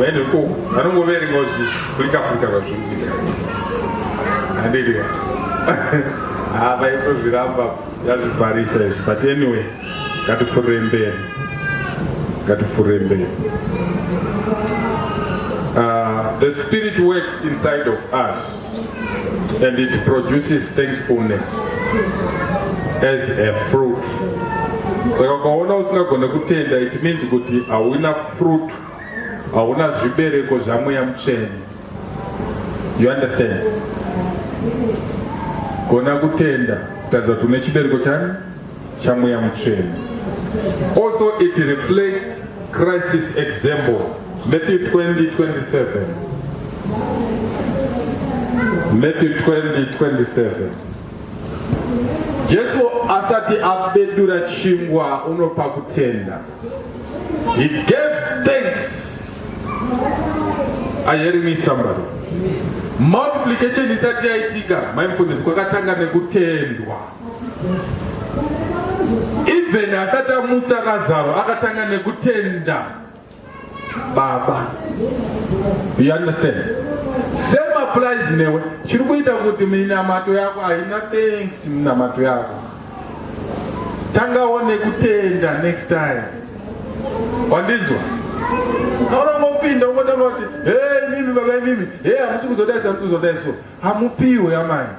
Many cool. I don't go very much. Flicker. I did it. I told you that's very safe. But anyway, got to put in there. The Spirit works inside of us and it produces thankfulness as a fruit. So it means that I will fruit. You understand? Also it reflects Christ's example. Matthew 20:27. Matthew 20:27. Jesu asati abedura chingwa unopa kutenda. He gave thanks. Are you hearing me, somebody? Multiplication is at the mindfulness. Even asata mutsakazaro akatanga nekutenda baba. You understand? Same applies newe. Chiri kuita kuti mina mato yako haina thanks mina mato yako. Tanga one kutenda next time. Wandizwa? Naona mopinda umoda moti. Hey mimi baba mimi. Hey amusukuzodesa. Hamupiwe amani.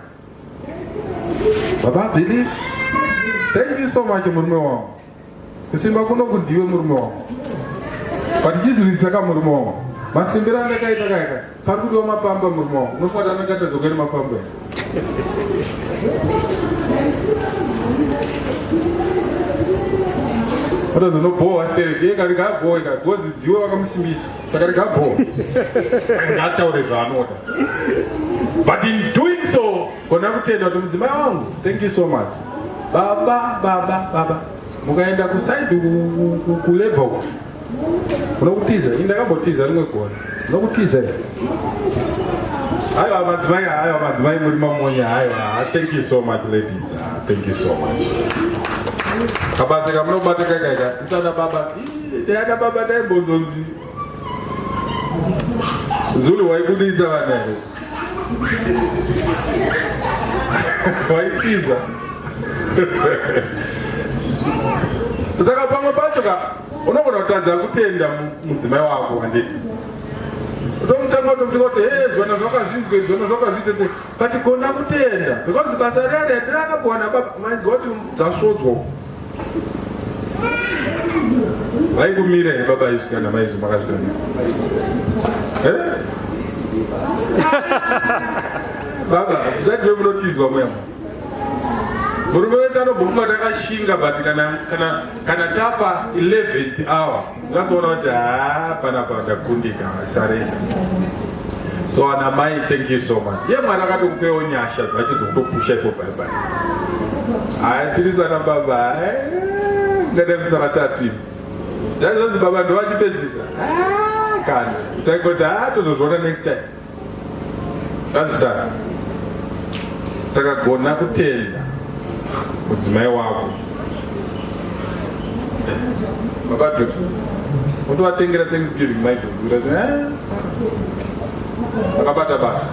Baba believe. Thank you so much, Murmo. Simba kuno kundiwe Murmo. But Jesus is saka Murmo. Masimbira ndakaita. Pakudo mapamba Murmo. Nofada nakata zogeri mapamba. Oda no bo atere kali ka boy ka gozi diwe wakamsimbisa. Saka ka bo. Ngata urezano. But in doing so, kona kutenda tumzima wangu. Thank you so much. Baba. Mukaenda kusaidu kulebo. Unokutiza, indakabotiza rimwe kuona. Unokutiza. Ayo madzimai muri mamonya ayo. Thank you so much ladies. Thank you so much. Kabazeka munobata kaka. Isana baba. Ndiyada baba ndaimbozonzi. Zulu waibudisa vanayo. Waitiza. Saka pamwe pacho unogona kutadza kutenda mudzimai wako handiti. Utomutanga utomutoti zvona zvakazvizwe kati kona kutenda because basa rade rakabwana baba mainzwa kuti dzasvodzwa. Vaikumira here baba izvi kana maizvi makazvitonisa. Baba zvatwe munotizwa moya. Murume wese anobvuma takashinga but kana tapa 11th hour ngatoona kuti panapa ndakundika sarenda. So anamai thank you so much. Ye mwana akatokupewo nyasha dzachizokutopusha ipo bye. Tirisana baba ngadavisa vatatu. Ndazonzi baba ndovachipedzisa. Kana takoti tozozviona next time. Understand? Saka gona kutenda mudzimai wako. Makadoti unovatengera Thanksgiving maidhuri makabata basi.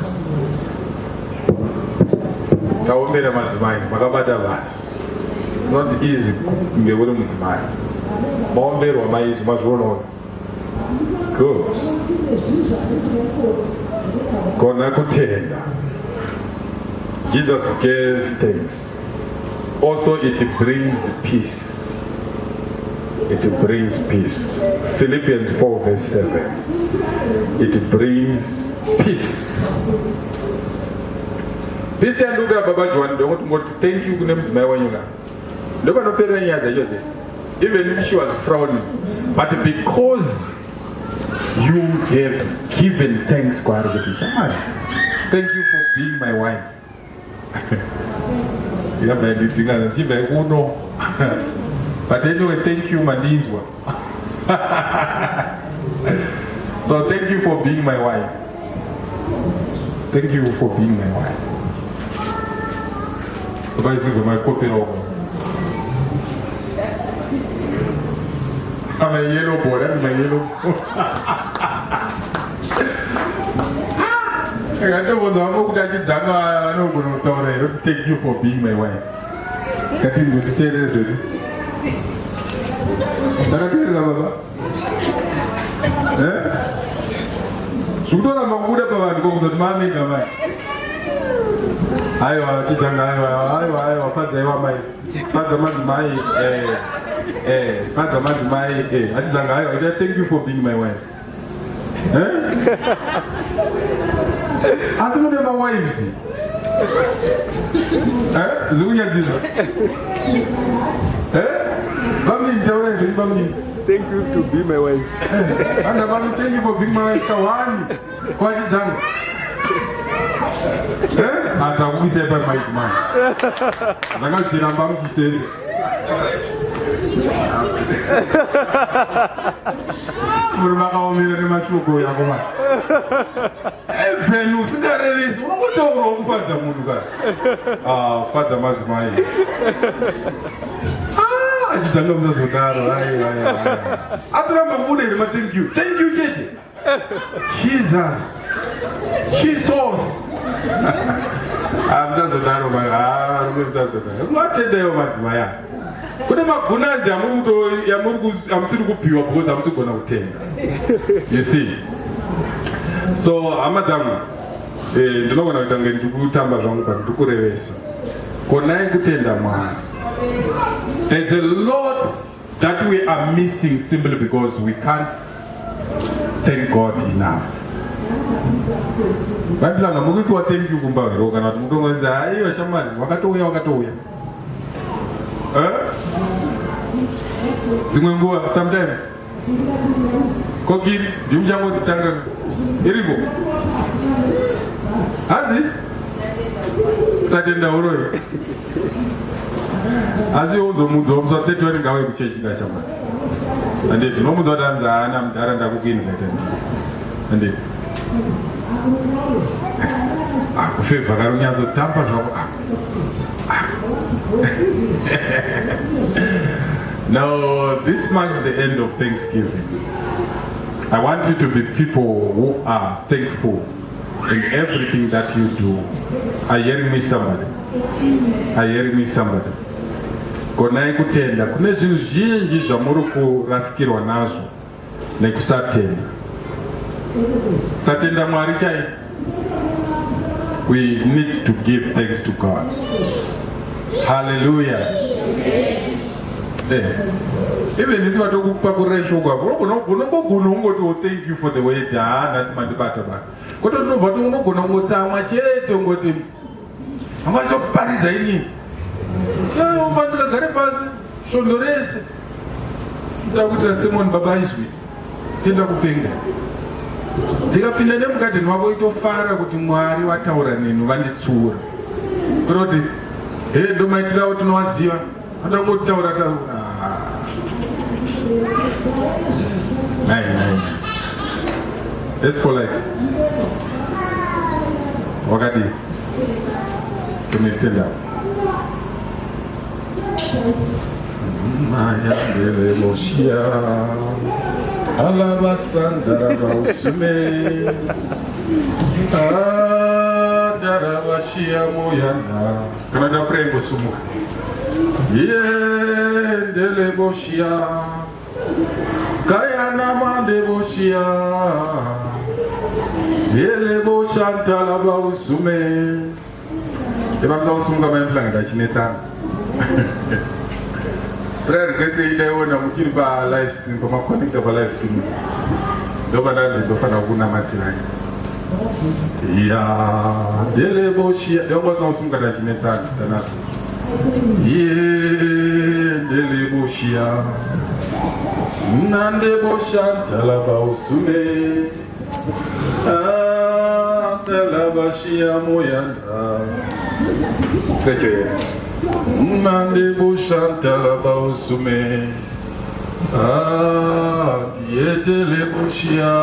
Taombera madzimai makabata basi. It's not easy kunge uri mudzimai. Maomberwa maizvi mazvionawo. Good. Gona kutenda. Jesus gave thanks. Also it brings peace. It brings peace. Philippians 4 verse 7. It brings peace. This year look at Baba John, they want to thank you kune mudzimai wanyuna. Ndoba nopera nyaya dzacho dzese. Even if she was frowning. But because you have given thanks kwa thank you for being my wife. But anyway, thank you, Manizwa. So thank you for being my wife. Thank you for being my wife. So guys, look at my copy over. I'm a yellow boy, that's my yellow boy. Akatobonza wako kuti achidzama anogona kutaura here kuti thank you for being my wife. Kati ndotiteerere zviri. Ndakateerera baba. Zvikutoramba kubuda pavanhu kokuzoti maamega mai. Aiwa chitanga aiwa fadzaiwa mai. Fadza madzimai fadza madzimai achidzanga aiwa thank you for being my wife. Asi mune mawives. Zvikunyadzisa. Bamini taura zviri bamini. Thank you to be my wife. Anda vanu thank you for being my wife kawani kwachidzanga. Atakuisai pamaiki mani. Ndakazviramba muchisese. Muri makaomera nemashoko yako mani. Penyu usingarevesi unongotaurawo kufadza munhu ka. Fadza madzimai. Achidzanga musazodaro. Atoramba kubuda ine thank you. Thank you chete. Jesus. Jesus. Musazodaro musazodaro. Muatendewo madzimai aya. Kune magunanzi amusiri kupiwa because amusiri kugona kutenga. You see. So hama dzangu ndinogona kuita kunge ndikutamba zvangu but ndikurevesa. Konai kutenda Mwari. There's a lot that we are missing simply because we can't thank God enough. Vandilanga mukuti wa thank you kumbaviro kana kuti mutongozi aiwa shamani wakatouya. Dzimwe nguva sometimes kokiri ndimuchangodzitanga iripo hazi satenda uroi asi uzomudza musi wa31 ngawe kuchechi kashamani anditi unomudza kuti anzi haana mudhara ndakukuini katenda anditi kufevha karunyazotamba zvako Now, this marks the end of Thanksgiving. I want you to be people who are thankful in everything that you do. Are you hearing me, somebody? Are you hearing me, somebody? Konai kutenda. Kune zvinhu zhinji zvamuri kurasikirwa nazvo nekusatenda. Satenda Mwari chai. We need to give thanks to God. Hallelujah. Even if you are talking about thank you for the way that's my debate. But don't know what you know, going to say, my church, I'm going to Paris. No, but the very person, so the rest, that was a Simon Baba is with. Take up a finger. Take up in the name garden, we're going to fire with Mwari, what tower and one it's who. But hey, do my child to know here. I don't go down at all. Nine. Let's collect. Wakati. Can you stand up? Maya dele moshia. Alabasandara bausume. Dara bashia moyana. Can I pray for sumu? Dele boshia. Kaya namande boshia. Dele boshanta la bausume. Eba bausunga maimplanga chineta. Prayer gese ile ona mukiri ba live stream kwa connect ba live stream. Doba ndani ndofana kuna matirani. Ya dele boshia. Doba bausunga da chineta tana. Dele boshia. Nande boshanta la bausume. La bashia moyanda. Thank you. Mande boshanta la bausume. Yetele boshia.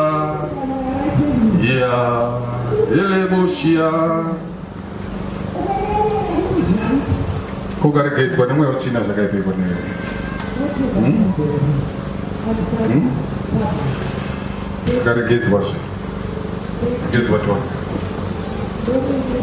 Ya, ele boshia. Kugara gate kwa nimwe ochina za gate kwa nimwe. Kugara gate washe. Guess what one?